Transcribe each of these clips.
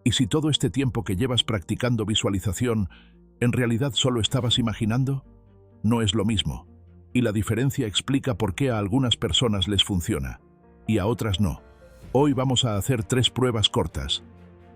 ¿Y si todo este tiempo que llevas practicando visualización, en realidad solo estabas imaginando? No es lo mismo. Y la diferencia explica por qué a algunas personas les funciona y a otras no. Hoy vamos a hacer 3 pruebas cortas.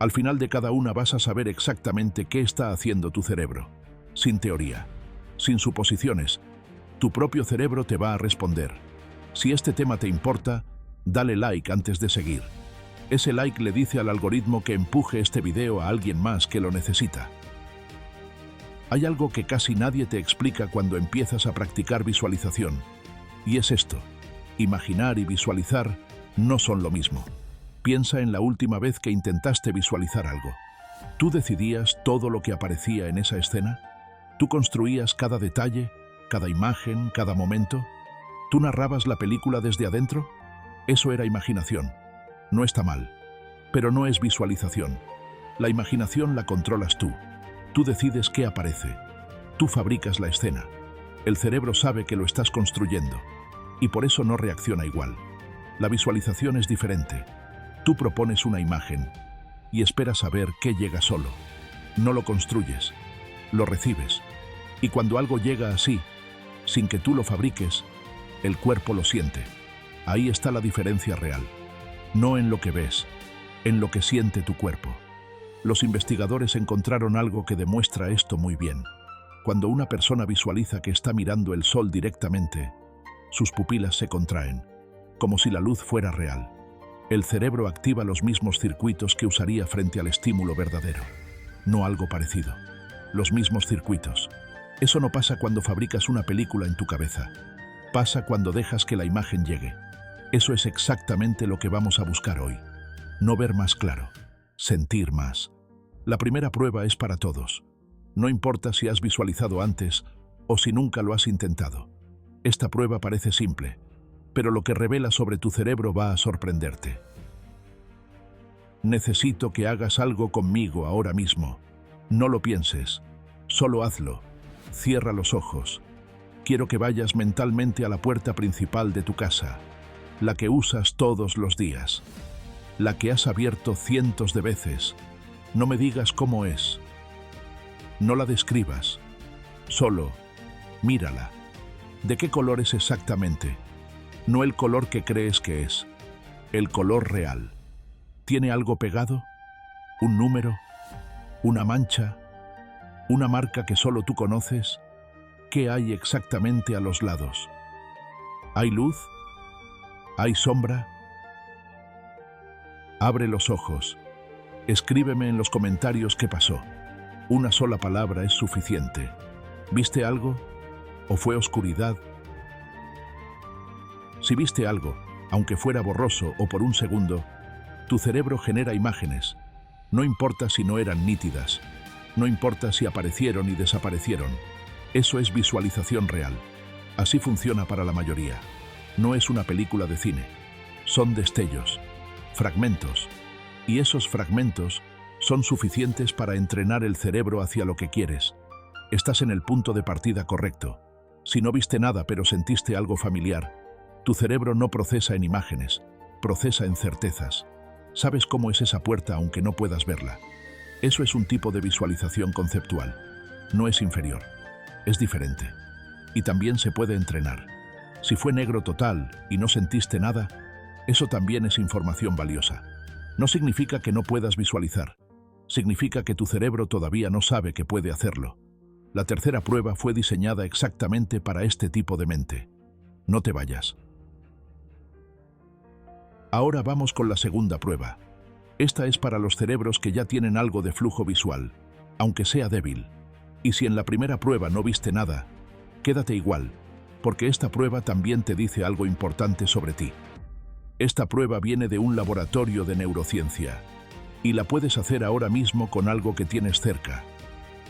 Al final de cada una vas a saber exactamente qué está haciendo tu cerebro. Sin teoría, sin suposiciones. Tu propio cerebro te va a responder. Si este tema te importa, dale like antes de seguir. Ese like le dice al algoritmo que empuje este video a alguien más que lo necesita. Hay algo que casi nadie te explica cuando empiezas a practicar visualización. Y es esto. Imaginar y visualizar no son lo mismo. Piensa en la última vez que intentaste visualizar algo. ¿Tú decidías todo lo que aparecía en esa escena? ¿Tú construías cada detalle, cada imagen, cada momento? ¿Tú narrabas la película desde adentro? Eso era imaginación. No está mal, pero no es visualización. La imaginación la controlas tú. Tú decides qué aparece. Tú fabricas la escena. El cerebro sabe que lo estás construyendo y por eso no reacciona igual. La visualización es diferente. Tú propones una imagen y esperas a ver qué llega solo. No lo construyes, lo recibes. Y cuando algo llega así, sin que tú lo fabriques, el cuerpo lo siente. Ahí está la diferencia real. No en lo que ves, en lo que siente tu cuerpo. Los investigadores encontraron algo que demuestra esto muy bien. Cuando una persona visualiza que está mirando el sol directamente, sus pupilas se contraen, como si la luz fuera real. El cerebro activa los mismos circuitos que usaría frente al estímulo verdadero. No algo parecido. Los mismos circuitos. Eso no pasa cuando fabricas una película en tu cabeza. Pasa cuando dejas que la imagen llegue. Eso es exactamente lo que vamos a buscar hoy. No ver más claro. Sentir más. La primera prueba es para todos. No importa si has visualizado antes o si nunca lo has intentado. Esta prueba parece simple, pero lo que revela sobre tu cerebro va a sorprenderte. Necesito que hagas algo conmigo ahora mismo. No lo pienses, solo hazlo. Cierra los ojos. Quiero que vayas mentalmente a la puerta principal de tu casa, la que usas todos los días, la que has abierto cientos de veces. No me digas cómo es. No la describas. Solo mírala. ¿De qué color es exactamente? No el color que crees que es. El color real. ¿Tiene algo pegado? ¿Un número? ¿Una mancha? ¿Una marca que solo tú conoces? ¿Qué hay exactamente a los lados? ¿Hay luz? ¿Hay sombra? Abre los ojos. Escríbeme en los comentarios qué pasó. Una sola palabra es suficiente. ¿Viste algo? ¿O fue oscuridad? Si viste algo, aunque fuera borroso o por un segundo, tu cerebro genera imágenes. No importa si no eran nítidas. No importa si aparecieron y desaparecieron. Eso es visualización real. Así funciona para la mayoría. No es una película de cine. Son destellos, fragmentos. Y esos fragmentos son suficientes para entrenar el cerebro hacia lo que quieres. Estás en el punto de partida correcto. Si no viste nada pero sentiste algo familiar, tu cerebro no procesa en imágenes, procesa en certezas. Sabes cómo es esa puerta aunque no puedas verla. Eso es un tipo de visualización conceptual. No es inferior, es diferente. Y también se puede entrenar. Si fue negro total y no sentiste nada, eso también es información valiosa. No significa que no puedas visualizar. Significa que tu cerebro todavía no sabe que puede hacerlo. La tercera prueba fue diseñada exactamente para este tipo de mente. No te vayas. Ahora vamos con la segunda prueba. Esta es para los cerebros que ya tienen algo de flujo visual, aunque sea débil. Y si en la primera prueba no viste nada, quédate igual, porque esta prueba también te dice algo importante sobre ti. Esta prueba viene de un laboratorio de neurociencia, y la puedes hacer ahora mismo con algo que tienes cerca.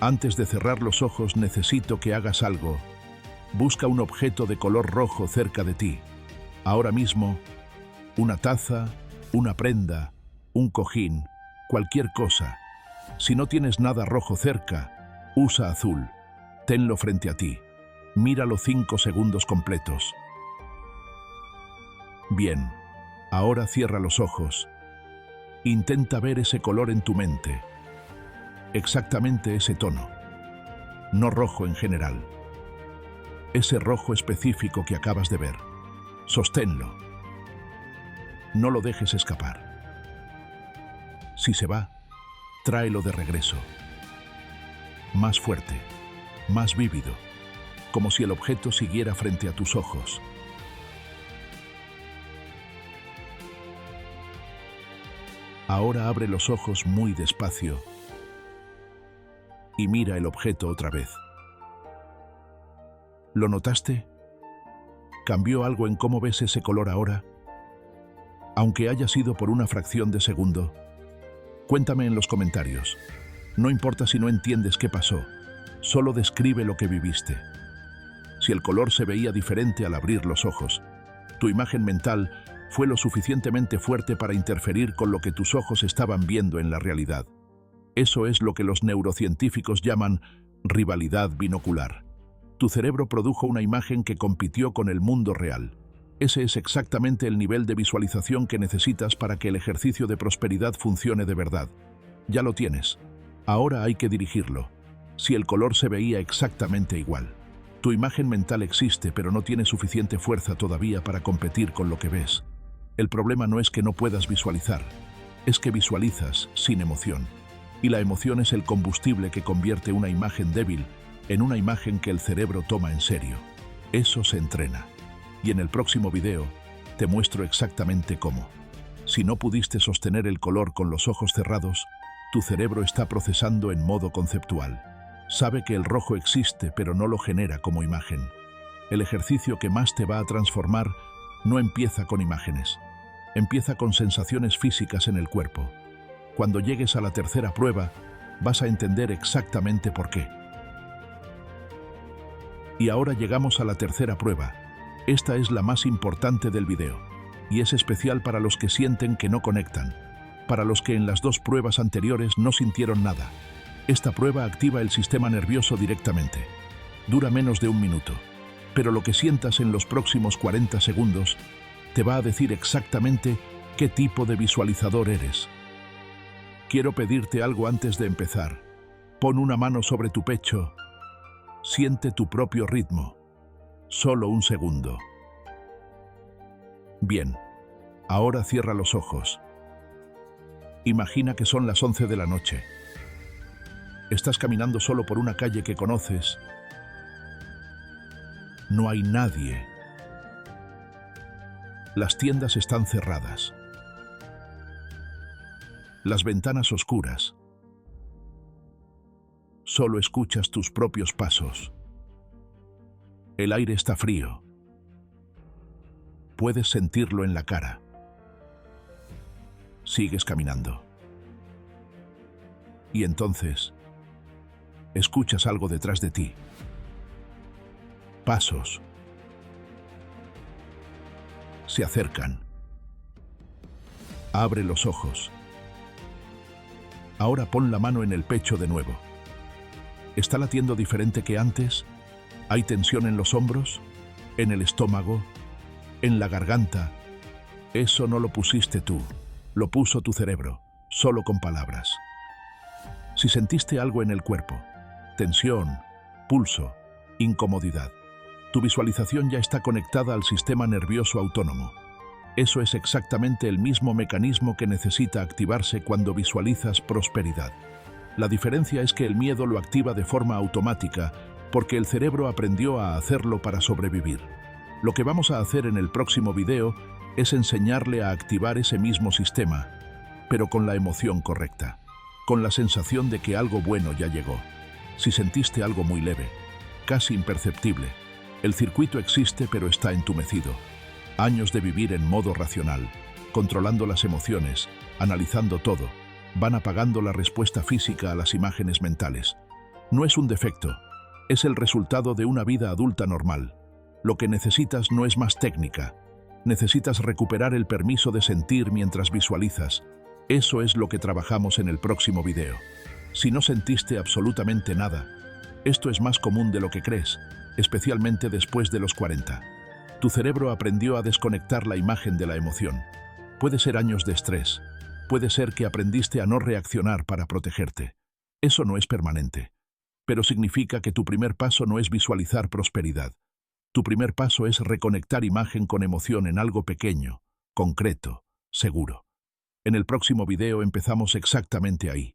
Antes de cerrar los ojos necesito que hagas algo. Busca un objeto de color rojo cerca de ti. Ahora mismo, una taza, una prenda, un cojín, cualquier cosa. Si no tienes nada rojo cerca, usa azul. Tenlo frente a ti. Míralo 5 segundos completos. Bien, ahora cierra los ojos Intenta ver ese color en tu mente. Exactamente ese tono. No rojo en general. Ese rojo específico que acabas de ver. Sosténlo. No lo dejes escapar. Si se va, tráelo de regreso. Más fuerte, más vívido, como si el objeto siguiera frente a tus ojos. Ahora abre los ojos muy despacio y mira el objeto otra vez. ¿Lo notaste? ¿Cambió algo en cómo ves ese color ahora? Aunque haya sido por una fracción de segundo. Cuéntame en los comentarios. No importa si no entiendes qué pasó, solo describe lo que viviste. Si el color se veía diferente al abrir los ojos, tu imagen mental fue lo suficientemente fuerte para interferir con lo que tus ojos estaban viendo en la realidad. Eso es lo que los neurocientíficos llaman rivalidad binocular. Tu cerebro produjo una imagen que compitió con el mundo real. Ese es exactamente el nivel de visualización que necesitas para que el ejercicio de prosperidad funcione de verdad. Ya lo tienes. Ahora hay que dirigirlo. Si el color se veía exactamente igual. Tu imagen mental existe, pero no tiene suficiente fuerza todavía para competir con lo que ves. El problema no es que no puedas visualizar, es que visualizas sin emoción. Y la emoción es el combustible que convierte una imagen débil en una imagen que el cerebro toma en serio. Eso se entrena. Y en el próximo video te muestro exactamente cómo. Si no pudiste sostener el color con los ojos cerrados, tu cerebro está procesando en modo conceptual. Sabe que el rojo existe, pero no lo genera como imagen. El ejercicio que más te va a transformar no empieza con imágenes. Empieza con sensaciones físicas en el cuerpo. Cuando llegues a la tercera prueba, vas a entender exactamente por qué. Y ahora llegamos a la tercera prueba. Esta es la más importante del video, y es especial para los que sienten que no conectan, para los que en las dos pruebas anteriores no sintieron nada. Esta prueba activa el sistema nervioso directamente. Dura menos de 1 minuto, pero lo que sientas en los próximos 40 segundos te va a decir exactamente qué tipo de visualizador eres. Quiero pedirte algo antes de empezar. Pon una mano sobre tu pecho. Siente tu propio ritmo. Solo 1 segundo. Bien, ahora cierra los ojos. Imagina que son las 11 de la noche. Estás caminando solo por una calle que conoces. No hay nadie. Las tiendas están cerradas. Las ventanas oscuras. Solo escuchas tus propios pasos. El aire está frío. Puedes sentirlo en la cara. Sigues caminando. Y entonces, escuchas algo detrás de ti. Pasos. Se acercan. Abre los ojos. Ahora pon la mano en el pecho de nuevo. ¿Está latiendo diferente que antes? ¿Hay tensión en los hombros? ¿En el estómago? ¿En la garganta? Eso no lo pusiste tú, lo puso tu cerebro, solo con palabras. Si sentiste algo en el cuerpo, tensión, pulso, incomodidad, tu visualización ya está conectada al sistema nervioso autónomo. Eso es exactamente el mismo mecanismo que necesita activarse cuando visualizas prosperidad. La diferencia es que el miedo lo activa de forma automática porque el cerebro aprendió a hacerlo para sobrevivir. Lo que vamos a hacer en el próximo video es enseñarle a activar ese mismo sistema, pero con la emoción correcta, con la sensación de que algo bueno ya llegó. Si sentiste algo muy leve, casi imperceptible, el circuito existe pero está entumecido. Años de vivir en modo racional, controlando las emociones, analizando todo, van apagando la respuesta física a las imágenes mentales. No es un defecto, es el resultado de una vida adulta normal. Lo que necesitas no es más técnica. Necesitas recuperar el permiso de sentir mientras visualizas. Eso es lo que trabajamos en el próximo video. Si no sentiste absolutamente nada, esto es más común de lo que crees, especialmente después de los 40. Tu cerebro aprendió a desconectar la imagen de la emoción. Puede ser años de estrés, Puede ser que aprendiste a no reaccionar para protegerte. Eso no es permanente, pero significa que tu primer paso no es visualizar prosperidad. Tu primer paso es reconectar imagen con emoción en algo pequeño, concreto, seguro. En el próximo video empezamos exactamente ahí.